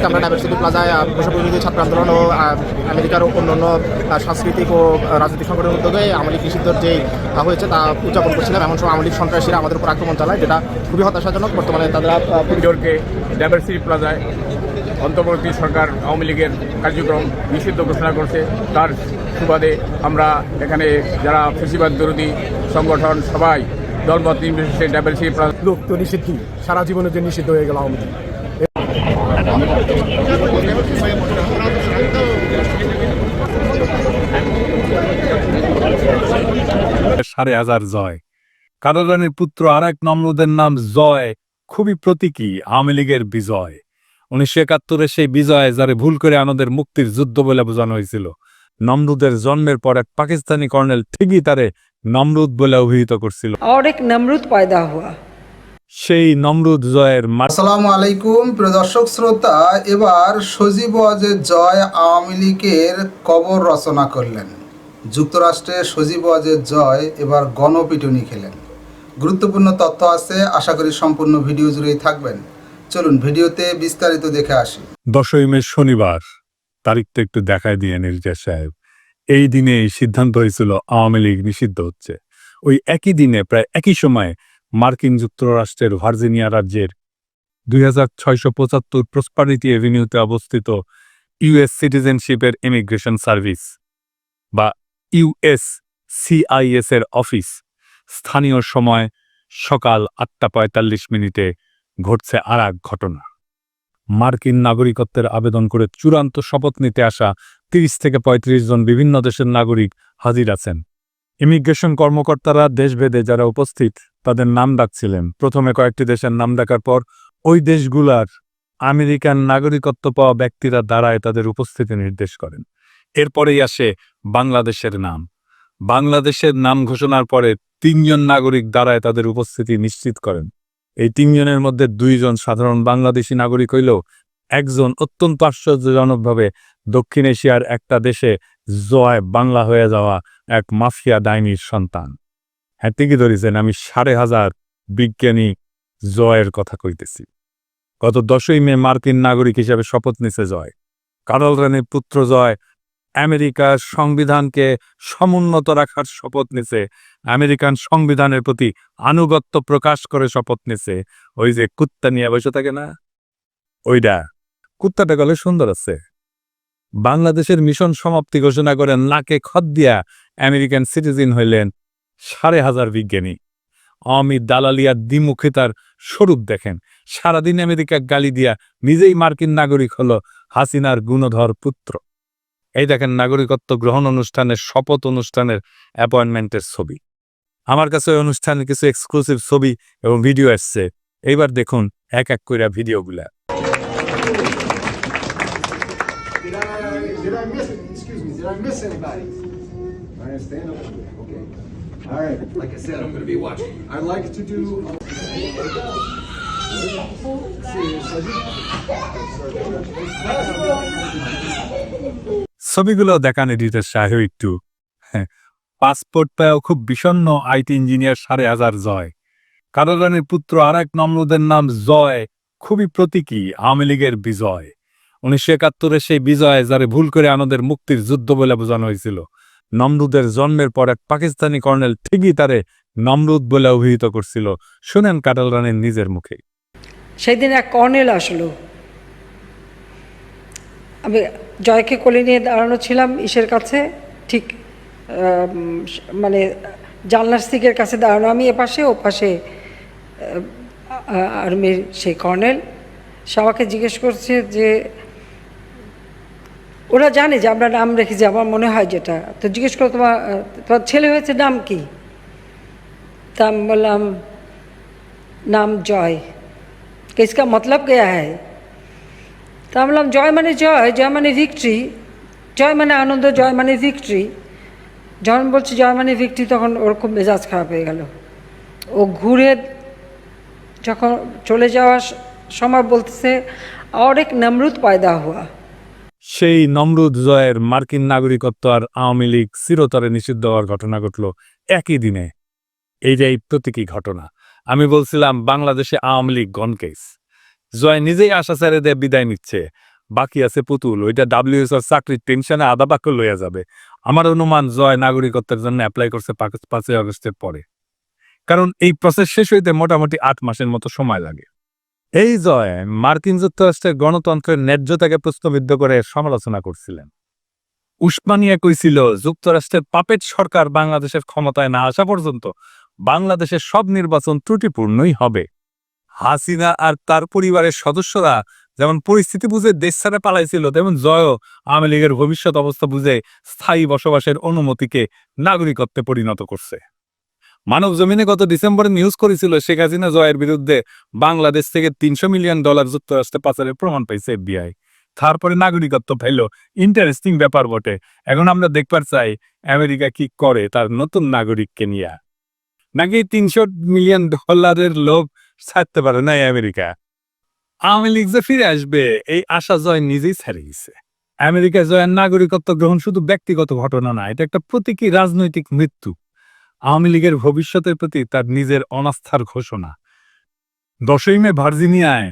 আমরা ডাইভার্সিটি প্লাজায় বৈষম্যবিরোধী ছাত্র আন্দোলন ও আমেরিকার অন্যান্য সাংস্কৃতিক ও রাজনৈতিক সংগঠনের উদ্যোগে আওয়ামী লীগ নিষিদ্ধ যে হয়েছে তা উদযাপন করছিলাম। এমন সময় আওয়ামী লীগ সন্ত্রাসীরা আমাদের উপর আক্রমণ চালায়, যেটা খুবই হতাশাজনক। বর্তমানে তারা ইন্ডোরকে ডাইভার্সিটি প্লাজায় অন্তর্বর্তী সরকার আওয়ামী লীগের কার্যক্রম নিষিদ্ধ ঘোষণা করছে। তার সুবাদে আমরা এখানে যারা ফেসিবাদ বিরোধী সংগঠন সবাই দলমত নির্বিশেষে ডাইভার্সিটি প্লাজা লোক তো নিষিদ্ধ, সারা জীবনের যে নিষিদ্ধ হয়ে গেল আওয়ামী লীগ। 5,500 জয়। কারাগারের পুত্র আর এক নমরুদের নাম জয়, খুবই প্রতীকী আওয়ামী লীগের বিজয়। 1971 সেই বিজয় যারে ভুল করে আমাদের মুক্তির যুদ্ধ বলে বোঝানো হয়েছিল। নমরুদের জন্মের পর এক পাকিস্তানি কর্নেল ঠিকই তারে নমরুদ বলে অভিহিত করছিল। और एक नमरूद पैदा हुआ। সেই নমরুদ জয়ের আসসালামু আলাইকুম প্রিয় দর্শক শ্রোতা, এবার সজীব ওয়াজেদ জয় আওয়ামী লীগের কবর রচনা করলেন। যুক্তরাষ্ট্রে সজীব ওয়াজেদ জয় এবার গণপিটুনি খেলেন। গুরুত্বপূর্ণ তথ্য আছে, আশা করি সম্পূর্ণ ভিডিও জুড়েই থাকবেন। চলুন ভিডিওতে বিস্তারিত দেখে আসি। 10ই মে শনিবার, তারিখটা একটু দেখায় দিয়ে নির্দেশ সাহেব। এই দিনে এই সিদ্ধান্ত হয়েছিল আওয়ামী লীগ নিষিদ্ধ হচ্ছে। ওই একই দিনে প্রায় একই সময়ে মার্কিন যুক্তরাষ্ট্রের ভার্জিনিয়া রাজ্যের 2675 প্রসপারিটি এভিনিউতে অবস্থিত ইউএস সিটিজেনশিপের ইমিগ্রেশন সার্ভিস বা USCIS এর অফিস স্থানীয় সময় সকাল 8:45 ঘটছে আর এক ঘটনা। মার্কিন নাগরিকত্বের আবেদন করে চূড়ান্ত শপথ নিতে আসা 30 থেকে 35 জন বিভিন্ন দেশের নাগরিক হাজির আছেন। ইমিগ্রেশন কর্মকর্তারা দেশভেদে যারা উপস্থিত তাদের নাম ডাকছিলেন। প্রথমে কয়েকটি দেশের নাম ডাকার পর ওই দেশগুলার আমেরিকান নাগরিকত্ব পাওয়া ব্যক্তিরা দাঁড়ায় তাদের উপস্থিতি নির্দেশ করেন। এরপরেই আসে বাংলাদেশের নাম। বাংলাদেশের নাম ঘোষণার পরে 3 জন নাগরিক দাঁড়ায় তাদের উপস্থিতি নিশ্চিত করেন। এই 3 জনের মধ্যে 2 জন সাধারণ বাংলাদেশি নাগরিক হইলেও একজন অত্যন্ত আশ্চর্যজনকভাবে দক্ষিণ এশিয়ার একটা দেশে জয় বাংলা হয়ে যাওয়া এক মাফিয়া ডাইনির সন্তান। হ্যাঁ, ঠিকই ধরেছেন, আমি 5,500 বিজ্ঞানী জয়ের কথা কইতেছি। গত 10ই মে মার্কিন নাগরিক হিসেবে শপথ নিছে জয়। কারাগারের পুত্র জয় আমেরিকার সংবিধানকে সমুন্নত রাখার শপথ নিছে। আমেরিকান সংবিধানের প্রতি আনুগত্য প্রকাশ করে শপথ নিছে। ওই যে কুত্তা নিয়ে বসে থাকে না, ওইটা কুত্তাটা গলে সুন্দর আছে। বাংলাদেশের মিশন সমাপ্তি ঘোষণা করে নাকে খত দিয়া আমেরিকান সিটিজেন হইলেন 5,500 বিজ্ঞানী। অমিত দালালিয়ার দ্বিমুখিতার স্বরূপ দেখেন। সারাদিন আমেরিকা গালি দিয়া নিজেই মার্কিন নাগরিক হলো হাসিনার গুণধর পুত্র। এই দেখেন নাগরিকত্ব গ্রহণ অনুষ্ঠানের শপথ অনুষ্ঠানের অ্যাপয়েন্টমেন্টের ছবি। আমার কাছে ওই অনুষ্ঠানের কিছু এক্সক্লুসিভ ছবি এবং ভিডিও আসছে। এইবার দেখুন এক এক করে ভিডিওগুলা। Did I miss anybody? I understand. Okay. All right. Like I said, I'm going to be watching. I'd like to do. ছবিগুলো দেখান এডিটর সাহেব একটু। পাসপোর্ট পেয়েও খুব বিষণ্ণ আইটি ইঞ্জিনিয়ার 5,500 জয়। কারাগারের পুত্র আর এক নমরুদের নাম জয়, খুবই প্রতীকী আওয়ামী লীগের বিজয়। 1971 সেই বিজয় যারে ভুল করে আমাদের মুক্তির যুদ্ধ বলে বোঝানো হয়েছিল। নমরুদের জন্মের পর এক পাকিস্তানি কর্নেল ঠিকই তারে নমরুদ বলে অভিহিত করছিল। শুনেন কাটাল রানীর নিজের মুখে। সেদিন এক কর্নেল আসলো, আমি জয়কে কোলে নিয়ে দাঁড়ানো ছিলাম ইসের কাছে, ঠিক মানে জানলার সিকের কাছে দাঁড়ানো, আমি এপাশে ও পাশে আর্মির সেই কর্নেল। সে আমাকে জিজ্ঞেস করছে যে ওরা জানে যে আমরা নাম রেখেছি, আমার মনে হয় যেটা, তো জিজ্ঞেস করো তোমার ছেলে হয়েছে নাম কি? तो हम बोला नाम जॉय, कि इसका मतलब क्या है? तो हम बोला जॉय माने जॉय, जॉय माने विक्ट्री, जॉय माने आनंद, जॉय माने विक्ट्री। যখন বলছি জয় মানে ভিক্টরি, তখন ওর খুব মেজাজ খারাপ হয়ে গেল। ও ঘুরে যখন চলে যাওয়ার সময় বলতেছে और एक नमरूद पैदा हुआ। সেই নমরুদ জয়ের মার্কিন নাগরিকত্ব আর আওয়ামী লীগ চিরতরে নিষিদ্ধ হওয়ার ঘটনা ঘটল একই দিনে। এইটাই প্রতীকী ঘটনা। আমি বলছিলাম বাংলাদেশে আওয়ামী লীগ গনকেস। জয় নিজেই আশা ছেড়ে দিয়ে বিদায় নিচ্ছে, বাকি আছে পুতুল। ওইটা ডাব্লিউএসওর চাকরির টেনশনে আধা বাক্য লইয়া যাবে। আমার অনুমান জয় নাগরিকত্বের জন্য অ্যাপ্লাই করছে 5ই আগস্টের পরে, কারণ এই প্রসেস শেষ হইতে মোটামুটি 8 মাসের মতো সময় লাগে। এই জয় মার্কিন যুক্তরাষ্ট্রের গণতন্ত্রের ন্যায্যতাকে প্রশ্নবিদ্ধ করে সমালোচনা করছিলেন। উসমানিয়া কইছিল যুক্তরাষ্ট্রের পাপেট সরকার বাংলাদেশের ক্ষমতায় না আসা পর্যন্ত বাংলাদেশের সব নির্বাচন ত্রুটিপূর্ণই হবে। হাসিনা আর তার পরিবারের সদস্যরা যেমন পরিস্থিতি বুঝে দেশ ছেড়ে পালাইছিল, তেমন জয়ও আওয়ামী লীগের ভবিষ্যৎ অবস্থা বুঝে স্থায়ী বসবাসের অনুমতিকে নাগরিকত্বে পরিণত করছে। মানব জমিনে গত ডিসেম্বরে নিউজ করেছিল শেখ হাসিনা জয়ের বিরুদ্ধে বাংলাদেশ থেকে $300 মিলিয়ন যুক্তরাষ্ট্রে পাচারের প্রমাণ পাইছে FBI। তারপরে নাগরিকত্ব পাইল। ইন্টারেস্টিং ব্যাপার বটে। এখন আমরা দেখবার চাই আমেরিকা কি করে তার নতুন নাগরিককে নিয়ে। নাকি $300 মিলিয়ন লোভ ছাড়তে পারে না আমেরিকা। আওয়ামী লীগ যে ফিরে আসবে এই আশা জয় নিজেই ছেড়ে গেছে। আমেরিকা জয়ের নাগরিকত্ব গ্রহণ শুধু ব্যক্তিগত ঘটনা না, এটা একটা প্রতীকী রাজনৈতিক মৃত্যু। আওয়ামী লীগের ভবিষ্যতের প্রতি তার নিজের অনাস্থার ঘোষণা। 10ই মে ভার্জিনিয়ায়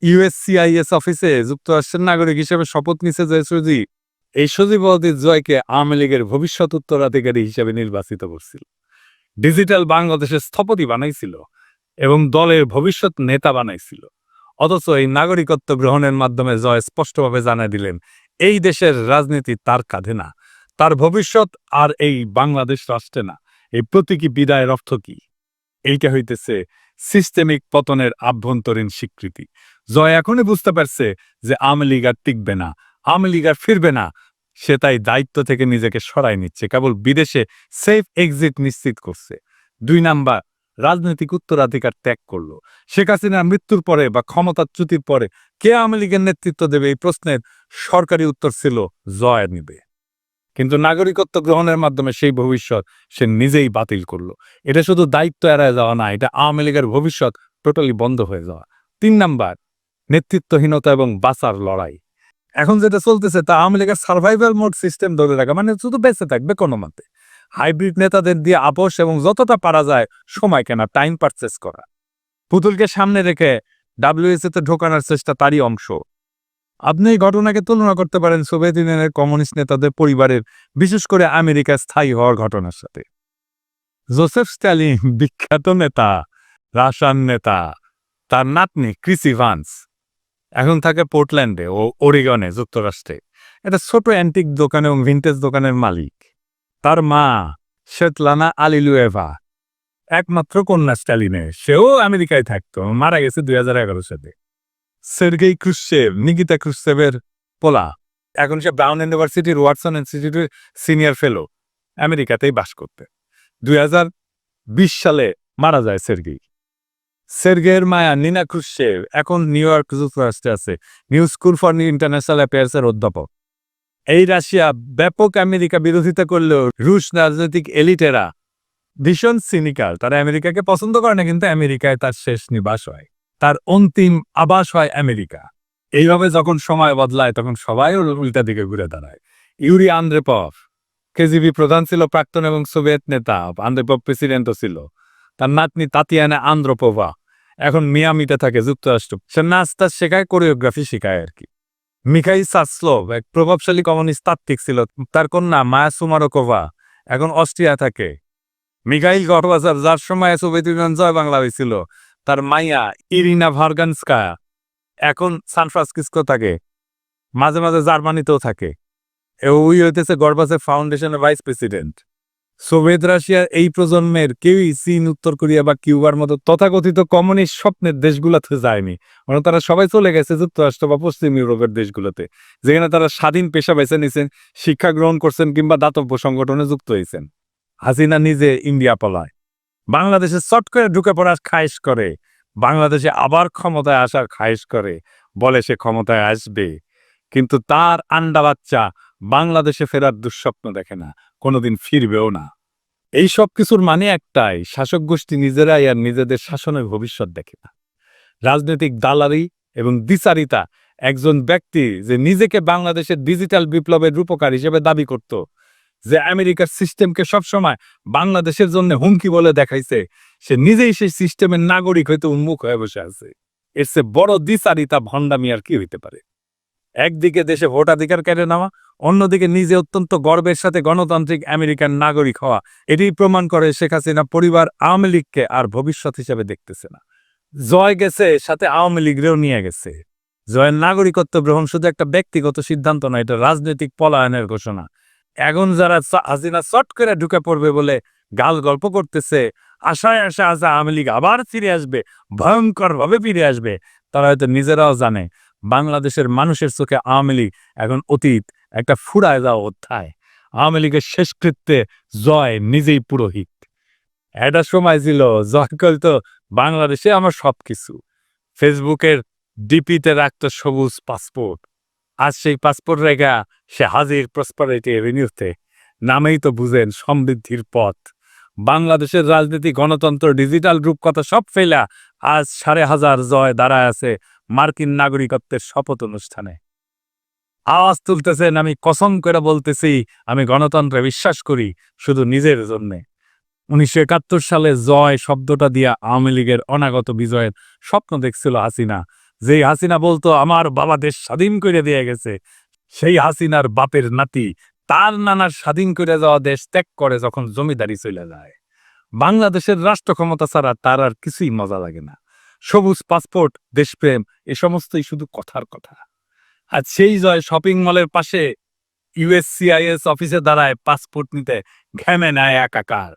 USCIS অফিসে যুক্তরাষ্ট্রের নাগরিক হিসেবে শপথ নিছে জয় সজীব। এই সজীব জয়কে আওয়ামী লীগের ভবিষ্যৎ উত্তরাধিকারী হিসেবে নির্বাচিত করছিল, ডিজিটাল বাংলাদেশের স্থপতি বানাইছিল এবং দলের ভবিষ্যৎ নেতা বানাইছিল। অথচ এই নাগরিকত্ব গ্রহণের মাধ্যমে জয় স্পষ্টভাবে জানাই দিলেন এই দেশের রাজনীতি তার কাঁধে না, তার ভবিষ্যৎ আর এই বাংলাদেশ রাষ্ট্রে না। এই প্রতীকী বিদায়ের অর্থ কি? এইটা হইতেছে সিস্টেমিক পতনের আভ্যন্তরীণ স্বীকৃতি। জয় এখনই বুঝতে পারছে যে আওয়ামী লীগ আর টিকবে না, আওয়ামী লীগ আর ফিরবে না। সে তাই দায়িত্ব থেকে নিজেকে সরাই নিচ্ছে, কেবল বিদেশে সেফ এক্সিট নিশ্চিত করছে। 2 নাম্বার, রাজনৈতিক উত্তরাধিকার ত্যাগ করলো। শেখ হাসিনার মৃত্যুর পরে বা ক্ষমতাচ্যুতির পরে কে আওয়ামী লীগের নেতৃত্ব দেবে, এই প্রশ্নের সরকারি উত্তর ছিল জয় নিবে। কিন্তু নাগরিকত্ব গ্রহণের মাধ্যমে সেই ভবিষ্যৎ সে নিজেই বাতিল করলো। এটা শুধু দায়িত্ব এড়ায় যাওয়া না, এটা আওয়ামী লীগের ভবিষ্যৎ টোটালি বন্ধ হয়ে যাওয়া। 3 নাম্বার, নেতৃত্বহীনতা এবং বাঁচার লড়াই। এখন যেটা চলতেছে তা আওয়ামী লীগের সার্ভাইভাল মোড সিস্টেম ধরে রাখা, মানে শুধু বেঁচে থাকবে কোনো মতে। হাইব্রিড নেতাদের দিয়ে আপোষ এবং যতটা পারা যায় সময় কেনা, টাইম পারচেস করা। পুতুলকে সামনে রেখে WSA-তে ঢোকানোর চেষ্টা তারই অংশ। আপনি এই ঘটনাকে তুলনা করতে পারেন সোভিয়েত ইউনিয়নের কমিউনিস্ট নেতাদের পরিবারের, বিশেষ করে আমেরিকা স্থায়ী হওয়ার ঘটনার সাথে। জোসেফ স্ট্যালিন বিখ্যাত নেতা, রাশিয়ান নেতা, তার নাতনি ক্রিস ইভান্স এখন থাকে পোর্টল্যান্ডে ও ওরিগনে যুক্তরাষ্ট্রে। এটা ছোট অ্যান্টিক দোকান এবং ভিন্টেজ দোকানের মালিক। তার মা শেতলানা আলিলুয়েভা একমাত্র কন্যা স্ট্যালিনের, সেও আমেরিকায় থাকতো, মারা গেছে 2011 সালে। সের্গেই ক্রুশ্চেভ নিকিতা ক্রুশ্চেভের পোলা, এখন সে ব্রাউন ইউনিভার্সিটির ওয়াটসন ইনস্টিটিউটের সিনিয়র ফেলো, আমেরিকাতেই বাস করতে। 2020 সালে মারা যায় সের্গেই। সের্গের মায়া নিনা ক্রুশ্চেভ এখন নিউ ইয়র্ক যুক্তরাষ্ট্রে আছে, নিউ স্কুল ফর ইন্টারন্যাশনাল অ্যাফেয়ার্সের অধ্যাপক। এই রাশিয়া ব্যাপক আমেরিকা বিরোধিতা করলেও রুশ রাজনৈতিক এলিটেরা ভীষণ সিনিক্যাল। তারা আমেরিকাকে পছন্দ করে না, কিন্তু আমেরিকায় তার শেষ নিবাস হয়, তার অন্তিম আবাস হয় আমেরিকা। এইভাবে যখন সময় বদলায় তখন সবাই উল্টা দিকে ঘুরে দাঁড়ায়। ইউরি আন্দ্রেপভ KGB প্রধান ছিল, প্রাক্তন এবং সোভিয়েত নেতা। আন্দ্রেপভ প্রেসিডেন্টও ছিল। তার নাতনি তাতিয়ানা আন্দ্রোপোভা এখন মিয়ামিতে থাকে যুক্তরাষ্ট্র। সে নাচটা শেখায়, কোরিওগ্রাফি শেখায় আর কি। মিখাইল সাসলোভ এক প্রভাবশালী কমিউনিস্ট তাত্ত্বিক ছিল। তার কন্যা মায়া সুমারোকোভা এখন অস্ট্রিয়া থাকে। মিখাইল গডওয়াজার, যার সময় সোভিয়েত ইউনিয়ন জয় বাংলা হয়েছিল, তার মাইয়া ইরিনা ভার্গানস্কায়া এখন সান ফ্রান্সিসকো থাকে, মাঝে মাঝে জার্মানিতেও থাকে। ওই হইতেছে গর্বাচেভ ফাউন্ডেশনের ভাইস প্রেসিডেন্ট। সোভিয়েত রাশিয়ার এই প্রজন্মের কেউই চীন, উত্তর কোরিয়া বা কিউবার মতো তথাকথিত কমিউনিস্ট স্বপ্নের দেশগুলোতে যায়নি, কারণ তারা সবাই চলে গেছে যুক্তরাষ্ট্র বা পশ্চিম ইউরোপের দেশগুলোতে, যেখানে তারা স্বাধীন পেশা বেছে নিয়েছেন, শিক্ষা গ্রহণ করছেন কিংবা দাতব্য সংগঠনে যুক্ত হয়েছেন। হাসিনা নিজে ইন্ডিয়া পলায়, বাংলাদেশে চট করে ঢুকে পড়ার খায়েশ করে, বাংলাদেশে আবার ক্ষমতায় আসার খায়েশ করে, বলে সে ক্ষমতায় আসবে, কিন্তু তার আন্ডা বাচ্চা বাংলাদেশে ফেরার দুঃস্বপ্ন দেখে না, কোনোদিন ফিরবেও না। এই সব কিছুর মানে একটাই, শাসক গোষ্ঠী নিজেরাই আর নিজেদের শাসনের ভবিষ্যৎ দেখে না। রাজনৈতিক দালালি এবং দ্বিচারিতা একজন ব্যক্তি যে নিজেকে বাংলাদেশের ডিজিটাল বিপ্লবের রূপকার হিসেবে দাবি করত, যে আমেরিকার সিস্টেমকে সবসময় বাংলাদেশের জন্য হুমকি বলে দেখাইছে, সে নিজেই সেই সিস্টেমের নাগরিক হইতে উন্মুখ হয়ে বসে আছে। এর চেয়ে বড় দ্বিচারিতা ভণ্ডামি আর কি হইতে পারে? একদিকে দেশে ভোটাধিকার কেড়ে নেওয়া, অন্যদিকে নিজে অত্যন্ত গর্বের সাথে গণতান্ত্রিক আমেরিকান নাগরিক হওয়া, এটি প্রমাণ করে শেখ হাসিনা পরিবার আওয়ামী লীগকে আর ভবিষ্যৎ হিসেবে দেখতেছে না। জয় গেছে, সাথে আওয়ামী লীগরেও নিয়ে গেছে। জয়ের নাগরিকত্ব গ্রহণ শুধু একটা ব্যক্তিগত সিদ্ধান্ত নয়, এটা রাজনৈতিক পলায়নের ঘোষণা। এখন যারা হাসিনা চট করে ঢুকে পড়বে বলে গাল গল্প করতেছে, আশায় আশা আছে আওয়ামী লীগ আবার ফিরে আসবে, ভয়ঙ্করভাবে ফিরে আসবে, তারা হয়তো নিজেরাও জানে বাংলাদেশের মানুষের চোখে আওয়ামী লীগ এখন অতীত, একটা ফুরায় যাওয়া অধ্যায়। আওয়ামী লীগের শেষকৃত্যে জয় নিজেই পুরোহিত। একটা সময় ছিল জয় করতো বাংলাদেশে আমার সবকিছু, ফেসবুকের ডিপিতে রাখতো সবুজ পাসপোর্ট। আজ সেই পাসপোর্ট রেখা সে হাজির প্রসপারিটি এভিনিউতে। নামেই তো বুঝেন সমৃদ্ধির পথ। বাংলাদেশের রাজনীতি, গণতন্ত্র, ডিজিটাল রূপকথা সব ফেলা আজ 5,500 জয় দাঁড়ায় আছে মার্কিন নাগরিকত্বের শপথ অনুষ্ঠানে। আওয়াজ তুলতেছেন, আমি কসম করে বলতেছি আমি গণতন্ত্রে বিশ্বাস করি শুধু নিজের জন্যে। 1971 সালে জয় শব্দটা দিয়া আওয়ামী লীগের অনাগত বিজয়ের স্বপ্ন দেখছিল হাসিনা। যেই হাসিনা বলতো আমার বাবা দেশ স্বাধীন করে দিয়ে গেছে, সেই হাসিনার বাপের নাতি তার নানার স্বাধীন করে যাওয়া দেশ ত্যাগ করে যখন জমিদারি চলে যায়। বাংলাদেশের রাষ্ট্র ক্ষমতা ছাড়া তার আর কিছুই মজা লাগে না। সবুজ পাসপোর্ট, দেশপ্রেম, এ সমস্তই শুধু কথার কথা। আর সেই জয় শপিং মলের পাশে USCIS অফিসে দাঁড়ায় পাসপোর্ট নিতে ঘেমে নেয় একাকার।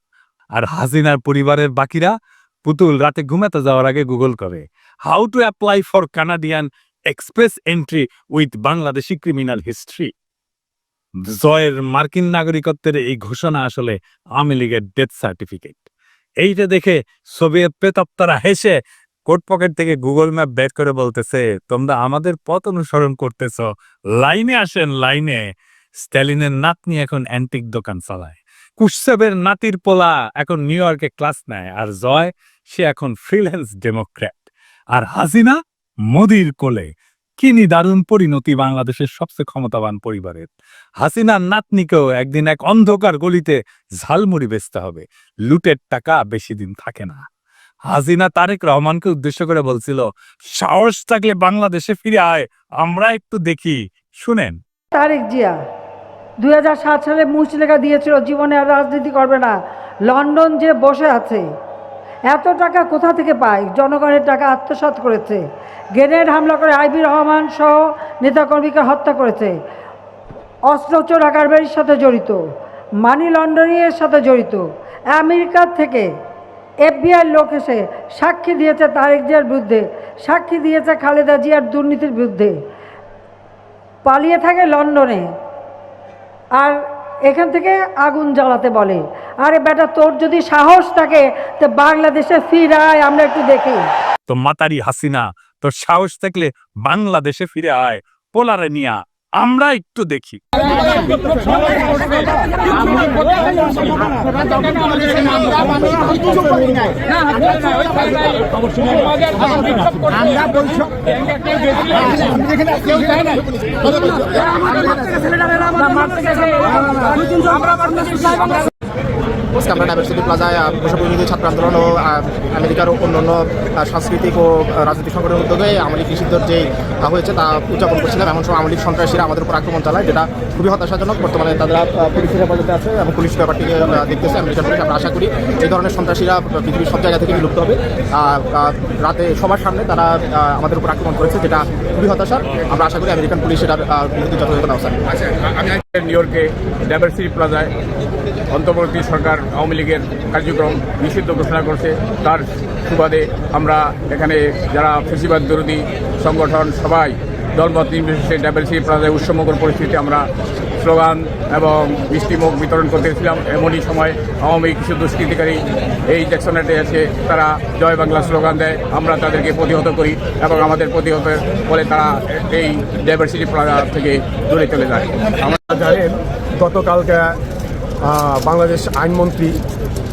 আর হাসিনার পরিবারের বাকিরা পুতুল রাতে ঘুমাতে যাওয়ার আগে গুগল করে how to apply for Canadian express entry with Bangladeshi criminal history. জয়ের মার্কিন নাগরিকত্বের এই ঘোষণা আসলে আওয়ামী লীগের ডেথ সার্টিফিকেট। এইটা দেখে সোভিয়েত প্রেতাত্মারা হেসে কোট পকেট থেকে গুগল ম্যাপ বের করে বলতেছে, তোমরা আমাদের পথ অনুসরণ করতেছ, লাইনে আসেন লাইনে। স্ট্যালিনের নাতনি এখন অ্যান্টিক দোকান চালায়, কুশসেবের নাতির পোলা এখন নিউ ইয়র্কে ক্লাস নেয়, আর জয় সে এখন ফ্রিল্যান্স ডেমোক্র্যাট, আর হাসিনা মোদির কোলে। কি দারুণ পরিণতি বাংলাদেশের সবচেয়ে ক্ষমতাবান পরিবারের। হাসিনার নাতনিকেও একদিন এক অন্ধকার গলিতে ঝালমুড়ি বেচতে হবে, লুটের টাকা বেশি দিন থাকে না। হাসিনা তারেক রহমানকে উদ্দেশ্য করে বলছিল, সাহস থাকলে বাংলাদেশে ফিরে আয়, আমরা একটু দেখি। শুনেন। তারেক জিয়া 2007 সালে মুচলেখা দিয়েছিল জীবনে আর রাজনীতি করবে না। লন্ডন যে বসে আছে, এত টাকা কোথা থেকে পায়? জনগণের টাকা আত্মসাৎ করেছে, গ্রেনেড হামলা করে আইবি রহমান সহ নেতাকর্মীকে হত্যা করেছে, অস্ত্র চোরা কারবারির সাথে জড়িত, মানি লন্ডারিংয়ের সাথে জড়িত। আমেরিকার থেকে FBI লোক এসে সাক্ষী দিয়েছে তারেক জিয়ার বিরুদ্ধে, সাক্ষী দিয়েছে খালেদা জিয়ার দুর্নীতির বিরুদ্ধে। পালিয়ে থাকে লন্ডনে, আর এখান থেকে আগুন জ্বালাতে বলে। আরে বেটা, তোর যদি সাহস থাকে তো বাংলাদেশে ফিরে আয়, আমরা একটু দেখি। তো মাতারি হাসিনা, তোর সাহস থাকলে বাংলাদেশে ফিরে আয়, পোলারে নিয়া আমরা একটু দেখি। আমরা ডাইভার্সিটি প্লাজায় ভাষাবিরোধী ছাত্র আন্দোলন ও আমেরিকার অন্যান্য সাংস্কৃতিক ও রাজনৈতিক সংগঠনের উদ্যোগে আওয়ামী লীগ নিষিদ্ধ যে হয়েছে তা উদযাপন করছিলাম। এমন সময় আওয়ামী লীগ সন্ত্রাসীরা আমাদের উপর আক্রমণ চালায়, যেটা খুবই হতাশাজনক। বর্তমানে তারা পুলিশের হেফাজতে আছে এবং পুলিশ ব্যাপারটিকে দেখতেছে আমেরিকান পুলিশ। আমরা আশা করি এই ধরনের সন্ত্রাসীরা পৃথিবীর সব জায়গা থেকে বিলুপ্ত হবে। রাতে সবার সামনে তারা আমাদের উপর আক্রমণ করেছে, যেটা খুবই হতাশার। আমরা আশা করি আমেরিকান পুলিশ এটার বিরুদ্ধে যথাযথ ব্যবস্থা নেবে। আমি নিউ ইয়র্কে ডাইভার্সিটি প্লাজায় অন্তর্বর্তী সরকার আওয়ামী লীগের কার্যক্রম নিষিদ্ধ ঘোষণা করছে, তার সুবাদে আমরা এখানে যারা ফেসিবাদ বিরোধী সংগঠন সবাই দলমত নির্বিশেষে ডাইভার্সিটি প্লাজায় উৎসবমুখর পরিস্থিতি আমরা স্লোগান এবং মিষ্টিমুখ বিতরণ করতেছিলাম। এমনই সময় আওয়ামী কিছু দুষ্কৃতিকারী এই জ্যাকসনহাটে এসে তারা জয় বাংলা স্লোগান দেয়। আমরা তাদেরকে প্রতিহত করি এবং আমাদের প্রতিহতের ফলে তারা এই ডাইভার্সিটি প্লাজা থেকে দূরে চলে যায়। আপনারা জানেন গতকালকে বাংলাদেশ আইনমন্ত্রী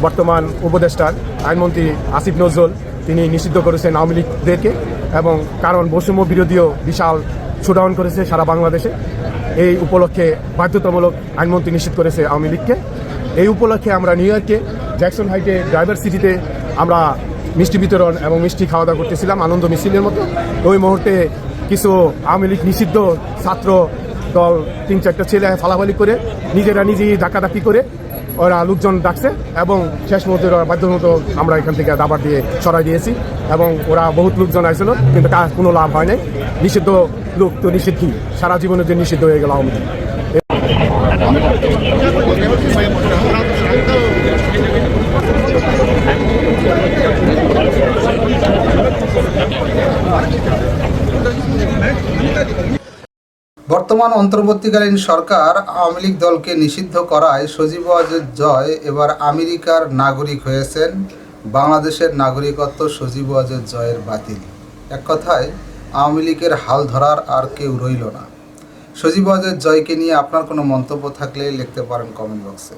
বর্তমান উপদেষ্টার আইনমন্ত্রী আসিফ নজরুল তিনি নিষিদ্ধ করেছেন আওয়ামী লীগদেরকে, এবং কারণ বৈষম্য বিরোধীও বিশাল শোডাউন করেছে সারা বাংলাদেশে। এই উপলক্ষে বাধ্যতামূলক আইনমন্ত্রী নিষিদ্ধ করেছে আওয়ামী লীগকে। এই উপলক্ষে আমরা নিউ ইয়র্কে জ্যাকসন হাইটে ড্রাইভার সিটিতে আমরা মিষ্টি বিতরণ এবং মিষ্টি খাওয়া দাওয়া করতেছিলাম আনন্দ মিছিলের মতো। ওই মুহূর্তে কিছু আওয়ামী লীগ নিষিদ্ধ ছাত্র দল 3-4টা ছেলে ফালাফালি করে নিজেরা নিজেই ডাকাডাকি করে ওরা লোকজন ডাকছে এবং শেষ মুহূর্তে ওরা বাধ্যমতো আমরা এখান থেকে দাবার দিয়ে সরাই দিয়েছি এবং ওরা বহুত লোকজন আসছিল, কিন্তু কোনো লাভ হয় নাই। নিষিদ্ধ লোক তো নিষিদ্ধই, সারা জীবনের যে নিষিদ্ধ হয়ে গেল আওয়ামী লীগ। বর্তমান অন্তর্বর্তীকালীন সরকার আওয়ামী লীগ দলকে নিষিদ্ধ করায় সজীব ওয়াজেদ জয় এবার আমেরিকার নাগরিক হয়েছেন। বাংলাদেশের নাগরিকত্ব সজীব ওয়াজেদ জয়ের বাতিল। এক কথায় আওয়ামী লীগের হাল ধরার আর কেউ রইল না। সজীব ওয়াজেদ জয়কে নিয়ে আপনার কোনো মন্তব্য থাকলে লিখতে পারেন কমেন্ট বক্সে।